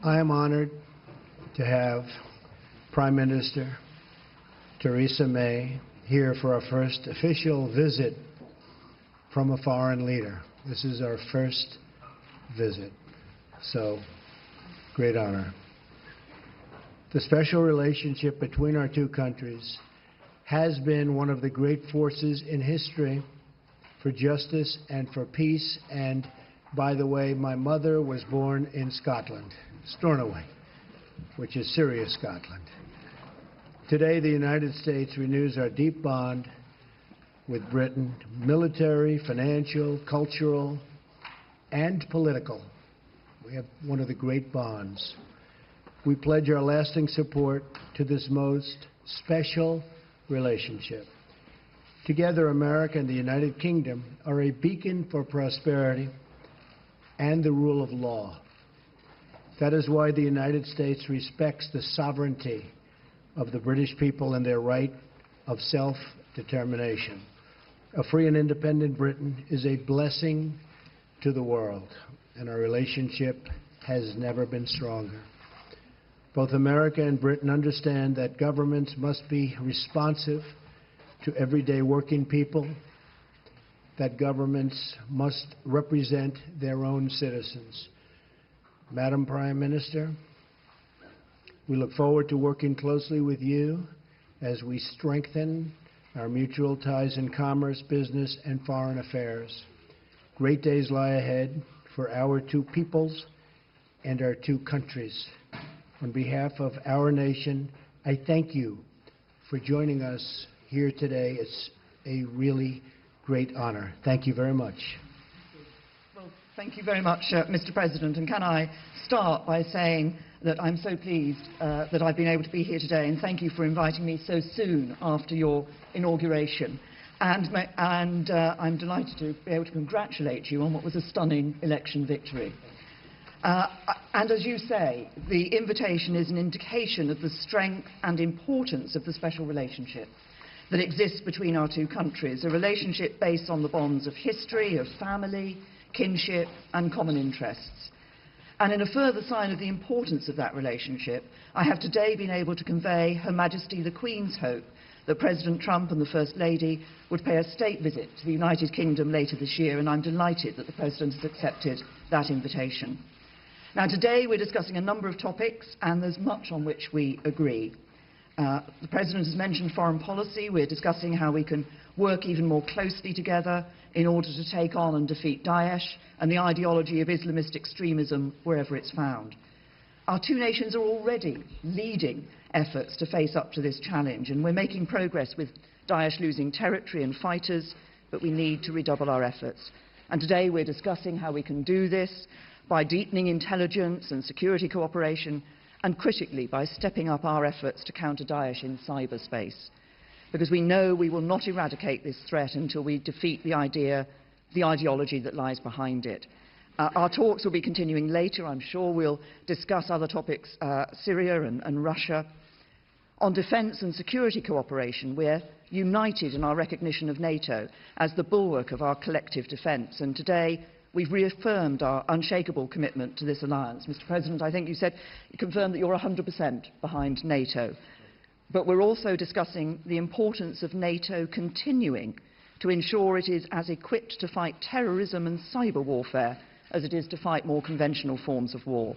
I am honored to have Prime Minister Theresa May here for our first official visit from a foreign leader. This is our first visit, so great honor. The special relationship between our two countries has been one of the great forces in history for justice and for peace. And by the way, my mother was born in Scotland, Stornoway, which is serious Scotland. Today, the United States renews our deep bond with Britain, military, financial, cultural, and political. We have one of the great bonds. We pledge our lasting support to this most special relationship. Together, America and the United Kingdom are a beacon for prosperity and the rule of law. That is why the United States respects the sovereignty of the British people and their right of self-determination. A free and independent Britain is a blessing to the world, and our relationship has never been stronger. Both America and Britain understand that governments must be responsive to everyday working people, that governments must represent their own citizens. Madam Prime Minister, we look forward to working closely with you as we strengthen our mutual ties in commerce, business, and foreign affairs. Great days lie ahead for our two peoples and our two countries. On behalf of our nation, I thank you for joining us here today. It's a really great honor. Thank you very much. Well, thank you very much, Mr. President. And can I start by saying that I'm so pleased that I've been able to be here today, and thank you for inviting me so soon after your inauguration. And I'm delighted to be able to congratulate you on what was a stunning election victory. And as you say, the invitation is an indication of the strength and importance of the special relationship that exists between our two countries, a relationship based on the bonds of history, of family, kinship, and common interests. And in a further sign of the importance of that relationship, I have today been able to convey Her Majesty the Queen's hope that President Trump and the First Lady would pay a state visit to the United Kingdom later this year, and I'm delighted that the President has accepted that invitation. Now, today we're discussing a number of topics, and there's much on which we agree. The President has mentioned foreign policy. We're discussing how we can work even more closely together in order to take on and defeat Daesh and the ideology of Islamist extremism wherever it's found. Our two nations are already leading efforts to face up to this challenge, and we're making progress with Daesh losing territory and fighters, but we need to redouble our efforts. And today we're discussing how we can do this by deepening intelligence and security cooperation, and critically by stepping up our efforts to counter Daesh in cyberspace. Because we know we will not eradicate this threat until we defeat the ideology that lies behind it. Our talks will be continuing later. I'm sure we'll discuss other topics, Syria and Russia. On defence and security cooperation, we're united in our recognition of NATO as the bulwark of our collective defence. And today, we've reaffirmed our unshakable commitment to this alliance. Mr. President, I think you confirmed that you're 100% behind NATO. But we're also discussing the importance of NATO continuing to ensure it is as equipped to fight terrorism and cyber warfare as it is to fight more conventional forms of war.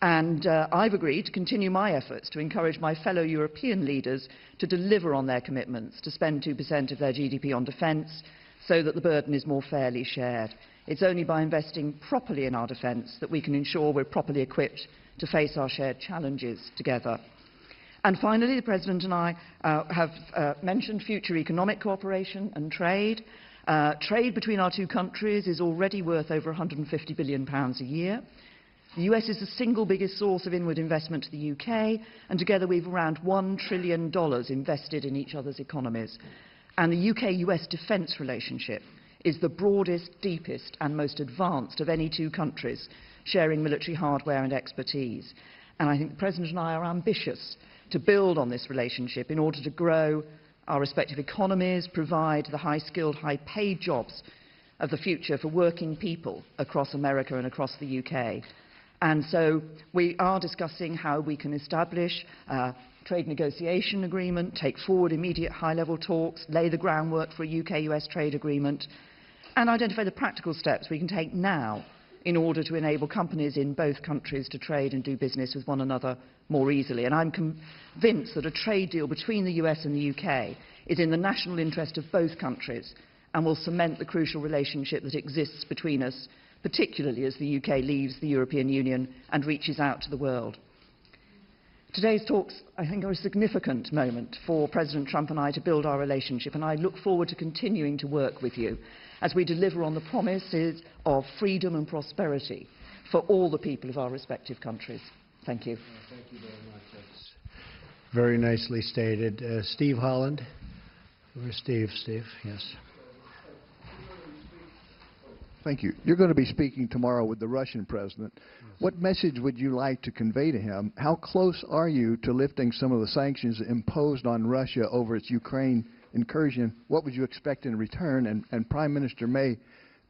And I've agreed to continue my efforts to encourage my fellow European leaders to deliver on their commitments to spend 2% of their GDP on defence so that the burden is more fairly shared. It's only by investing properly in our defence that we can ensure we're properly equipped to face our shared challenges together. And finally, the President and I have mentioned future economic cooperation and trade. Trade between our two countries is already worth over £150 billion a year. The US is the single biggest source of inward investment to the UK, and together we've around $1 trillion invested in each other's economies. And the UK-US defence relationship is the broadest, deepest and most advanced of any two countries sharing military hardware and expertise. And I think the President and I are ambitious to build on this relationship in order to grow our respective economies, provide the high-skilled, high-paid jobs of the future for working people across America and across the UK. And so we are discussing how we can establish a trade negotiation agreement, take forward immediate high-level talks, lay the groundwork for a UK-US trade agreement, and identify the practical steps we can take now in order to enable companies in both countries to trade and do business with one another more easily. And I'm convinced that a trade deal between the US and the UK is in the national interest of both countries and will cement the crucial relationship that exists between us, particularly as the UK leaves the European Union and reaches out to the world. Today's talks, I think, are a significant moment for President Trump and I to build our relationship, and I look forward to continuing to work with you as we deliver on the promises of freedom and prosperity for all the people of our respective countries. Thank you. Thank you very much. That's very nicely stated. Steve Holland. Where's Steve? Steve, yes. Thank you. You're going to be speaking tomorrow with the Russian president. What message would you like to convey to him? How close are you to lifting some of the sanctions imposed on Russia over its Ukraine incursion? What would you expect in return? And Prime Minister May,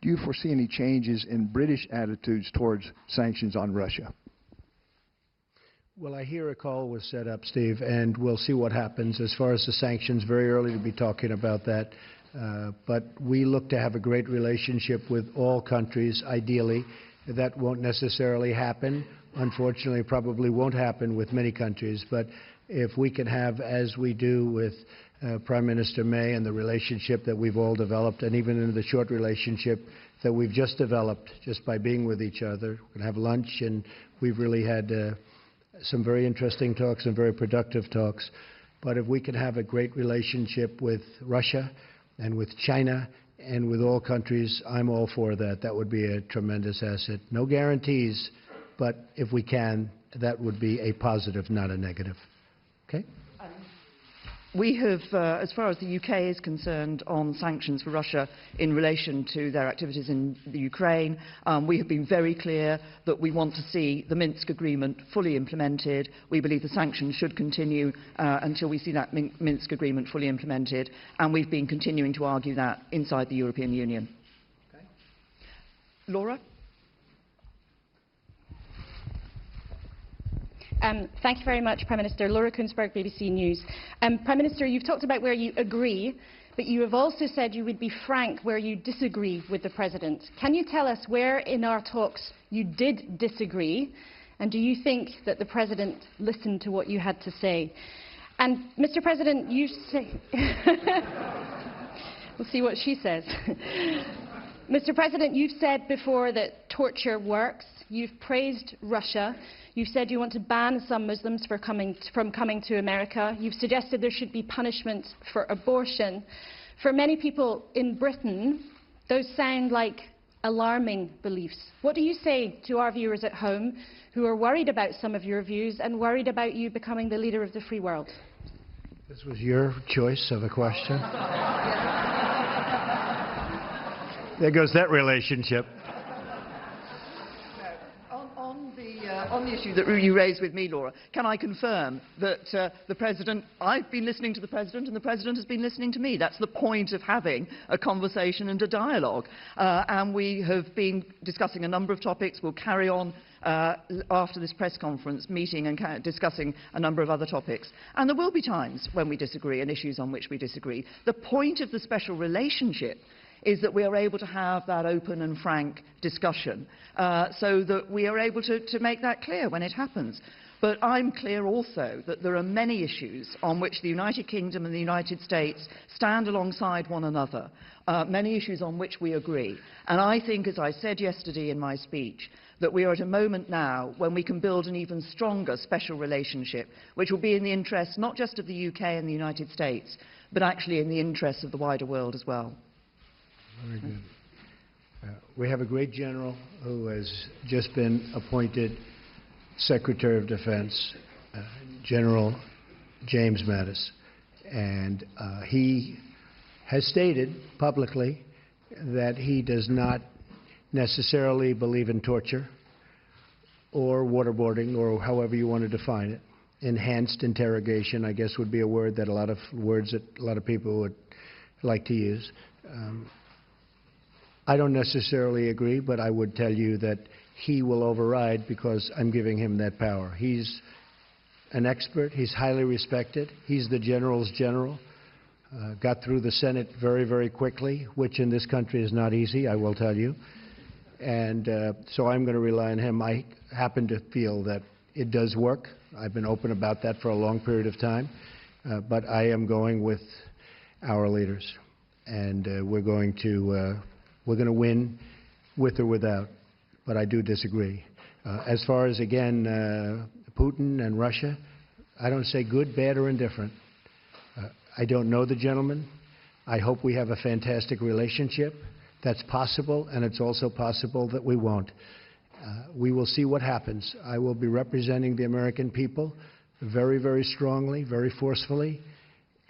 do you foresee any changes in British attitudes towards sanctions on Russia? Well, I hear a call was set up, Steve, and we'll see what happens. As far as the sanctions, very early to be talking about that. But we look to have a great relationship with all countries, ideally. That won't necessarily happen. Unfortunately, probably won't happen with many countries. But if we can have, as we do with Prime Minister May and the relationship that we've all developed, and even in the short relationship that we've just developed just by being with each other, we can have lunch, and we've really had some very interesting talks and very productive talks. But if we can have a great relationship with Russia and with China and with all countries, I'm all for that. That would be a tremendous asset. No guarantees, but if we can, that would be a positive, not a negative. Okay? We have, as far as the UK is concerned, on sanctions for Russia in relation to their activities in the Ukraine, we have been very clear that we want to see the Minsk agreement fully implemented. We believe the sanctions should continue until we see that Minsk agreement fully implemented, and we've been continuing to argue that inside the European Union. Okay. Laura? Thank you very much, Prime Minister. Laura Kunsberg, BBC News. Prime Minister, you've talked about where you agree, but you have also said you would be frank where you disagree with the President. Can you tell us where in our talks you did disagree, and do you think that the President listened to what you had to say? And, Mr. President, you say... We'll see what she says. Mr. President, you've said before that torture works. You've praised Russia. You've said you want to ban some Muslims from coming to America. You've suggested there should be punishment for abortion. For many people in Britain, those sound like alarming beliefs. What do you say to our viewers at home who are worried about some of your views and worried about you becoming the leader of the free world? This was your choice of a question. There goes that relationship. On the issue that you raised with me, Laura, can I confirm that the President, I've been listening to the President and the President has been listening to me. That's the point of having a conversation and a dialogue. And we have been discussing a number of topics. We'll carry on after this press conference meeting and discussing a number of other topics. And there will be times when we disagree and issues on which we disagree. The point of the special relationship is that we are able to have that open and frank discussion so that we are able to make that clear when it happens. But I'm clear also that there are many issues on which the United Kingdom and the United States stand alongside one another, many issues on which we agree. And I think, as I said yesterday in my speech, that we are at a moment now when we can build an even stronger special relationship, which will be in the interests not just of the UK and the United States, but actually in the interests of the wider world as well. Very good. We have a great general who has just been appointed Secretary of Defense, General James Mattis. And he has stated publicly that he does not necessarily believe in torture or waterboarding, or however you want to define it. Enhanced interrogation, I guess, would be a word that a lot of people would like to use. I don't necessarily agree, but I would tell you that he will override because I'm giving him that power. He's an expert. He's highly respected. He's the general's general. Got through the Senate very, very quickly, which in this country is not easy, I will tell you. And so I'm going to rely on him. I happen to feel that it does work. I've been open about that for a long period of time. But I am going with our leaders. And we're going to win with or without. But I do disagree. As far as, again, Putin and Russia, I don't say good, bad, or indifferent. I don't know the gentleman. I hope we have a fantastic relationship. That's possible, and it's also possible that we won't. We will see what happens. I will be representing the American people very, very strongly, very forcefully.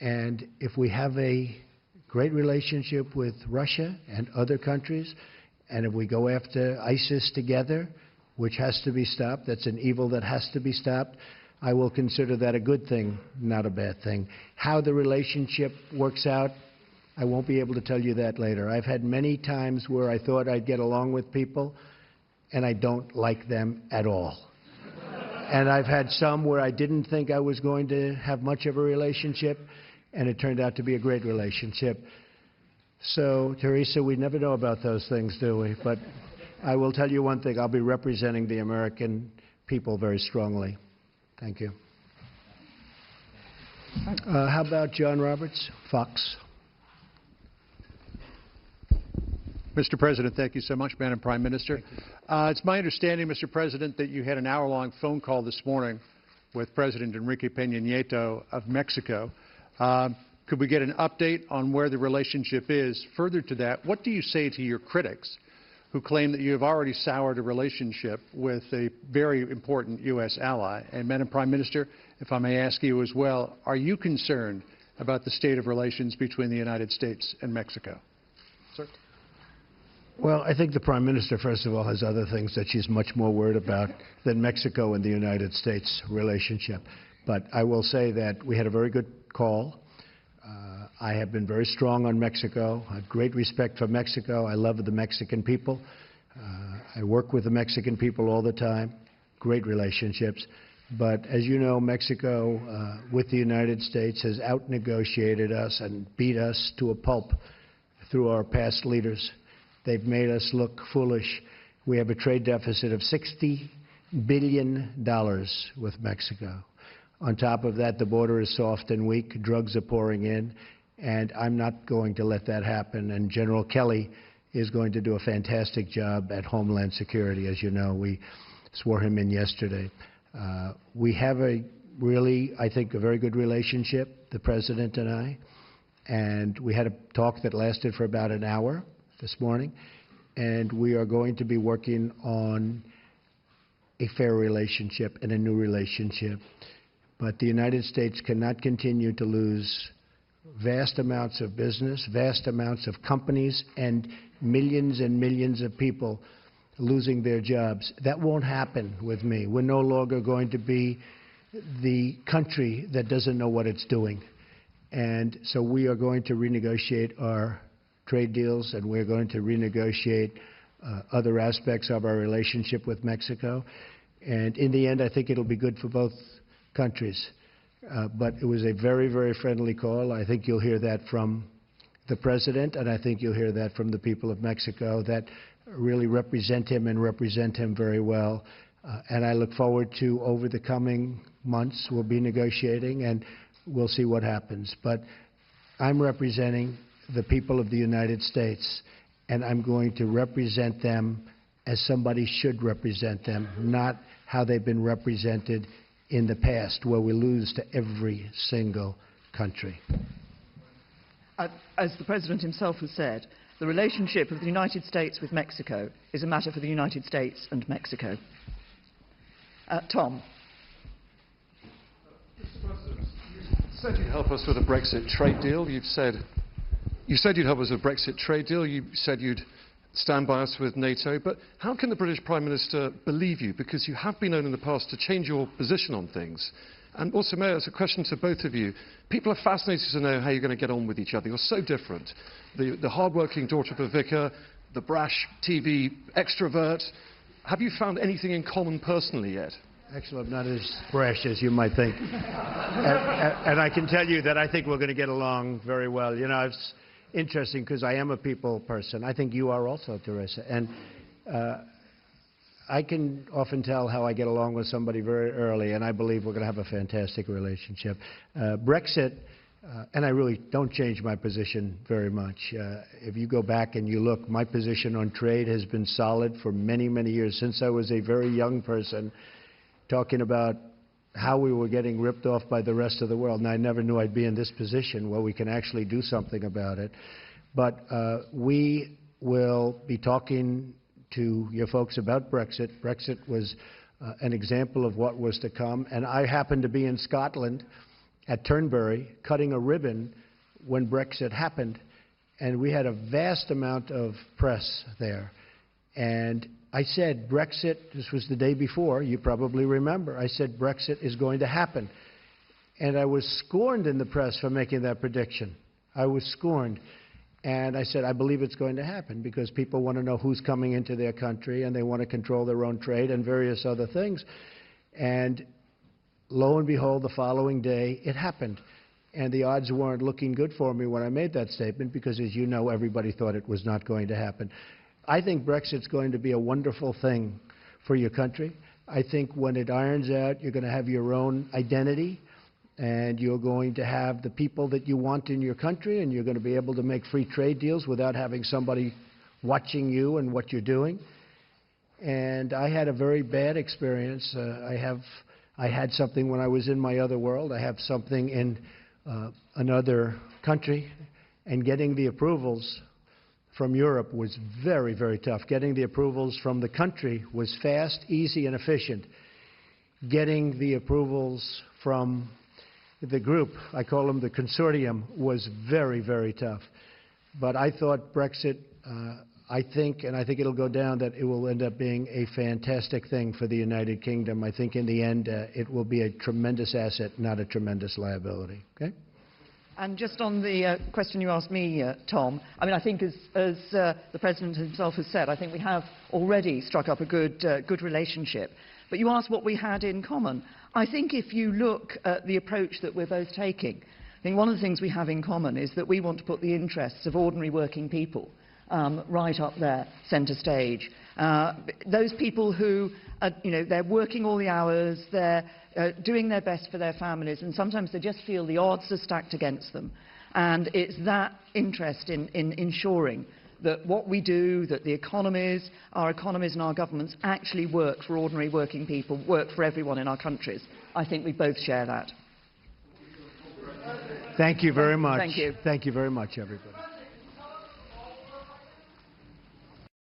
And if we have a great relationship with Russia and other countries, and if we go after ISIS together, which has to be stopped, that's an evil that has to be stopped, I will consider that a good thing, not a bad thing. How the relationship works out, I won't be able to tell you that later. I've had many times where I thought I'd get along with people, and I don't like them at all. And I've had some where I didn't think I was going to have much of a relationship, and it turned out to be a great relationship. So, Teresa, we never know about those things, do we? But I will tell you one thing. I'll be representing the American people very strongly. Thank you. How about John Roberts, Fox? Mr. President, thank you so much, Madam Prime Minister. It's my understanding, Mr. President, that you had an hour-long phone call this morning with President Enrique Peña Nieto of Mexico. Could we get an update on where the relationship is? Further to that, what do you say to your critics who claim that you have already soured a relationship with a very important U.S. ally? And, Madam Prime Minister, if I may ask you as well, are you concerned about the state of relations between the United States and Mexico? Sir? Well, I think the Prime Minister, first of all, has other things that she's much more worried about than Mexico and the United States relationship. But I will say that we had a very good call. I have been very strong on Mexico. I have great respect for Mexico. I love the Mexican people. I work with the Mexican people all the time. Great relationships. But as you know, Mexico, with the United States, has out-negotiated us and beat us to a pulp through our past leaders. They've made us look foolish. We have a trade deficit of $60 billion with Mexico. On top of that, the border is soft and weak. Drugs are pouring in. And I'm not going to let that happen. And General Kelly is going to do a fantastic job at Homeland Security. As you know, we swore him in yesterday. We have a really, I think, a very good relationship, the President and I. And we had a talk that lasted for about an hour this morning. And we are going to be working on a fair relationship and a new relationship. But the United States cannot continue to lose vast amounts of business, vast amounts of companies, and millions of people losing their jobs. That won't happen with me. We're no longer going to be the country that doesn't know what it's doing. And so we are going to renegotiate our trade deals, and we're going to renegotiate other aspects of our relationship with Mexico. And in the end, I think it'll be good for both countries. But it was a very, very friendly call. I think you'll hear that from the President, and I think you'll hear that from the people of Mexico that really represent him and represent him very well. And I look forward to, over the coming months, we'll be negotiating, and we'll see what happens. But I'm representing the people of the United States, and I'm going to represent them as somebody should represent them, not how they've been represented in the past, where we lose to every single country. As the President himself has said, the relationship of the United States with Mexico is a matter for the United States and Mexico. Tom. Mr. President, you said you'd help us with a Brexit trade deal. You said you'd help us with a Brexit trade deal. You said you'd stand by us with NATO. But how can the British Prime Minister believe you? Because you have been known in the past to change your position on things. And also, Mayor, it's a question to both of you. People are fascinated to know how you're going to get on with each other. You're so different. The hard-working daughter of a vicar, the brash TV extrovert, have you found anything in common personally yet? Actually, I'm not as brash as you might think. And I can tell you that I think we're going to get along very well. You know, it's interesting because I am a people person. I think you are also, Teresa. And I can often tell how I get along with somebody very early, and I believe we're going to have a fantastic relationship. Brexit, and I really don't change my position very much. If you go back and you look, my position on trade has been solid for many, many years, since I was a very young person, talking about how we were getting ripped off by the rest of the world. And I never knew I'd be in this position where we can actually do something about it. But we will be talking to your folks about Brexit. Brexit was an example of what was to come. And I happened to be in Scotland at Turnberry cutting a ribbon when Brexit happened. And we had a vast amount of press there. And I said, Brexit, this was the day before, you probably remember, I said, Brexit is going to happen. And I was scorned in the press for making that prediction. I was scorned. And I said, I believe it's going to happen because people want to know who's coming into their country and they want to control their own trade and various other things. And lo and behold, the following day, it happened. And the odds weren't looking good for me when I made that statement because, as you know, everybody thought it was not going to happen. I think Brexit's going to be a wonderful thing for your country. I think when it irons out, you're going to have your own identity, and you're going to have the people that you want in your country, and you're going to be able to make free trade deals without having somebody watching you and what you're doing. And I had a very bad experience. I had something when I was in my other world. I have something in another country, and getting the approvals from Europe was very, very tough. Getting the approvals from the country was fast, easy, and efficient. Getting the approvals from the group, I call them the consortium, was very, very tough. But I thought Brexit, I think it'll go down, that it will end up being a fantastic thing for the United Kingdom. I think in the end, it will be a tremendous asset, not a tremendous liability. Okay? And just on the question you asked me, Tom, I mean, I think as the President himself has said, I think we have already struck up a good relationship. But you asked what we had in common. I think if you look at the approach that we're both taking, I think one of the things we have in common is that we want to put the interests of ordinary working people right up there, centre stage. Those people who, they're working all the hours, they're doing their best for their families, and sometimes they just feel the odds are stacked against them. And it's that interest in ensuring that what we do, that the economies, our economies and our governments actually work for ordinary working people, work for everyone in our countries. I think we both share that. Thank you very much. Thank you. Thank you very much, everybody.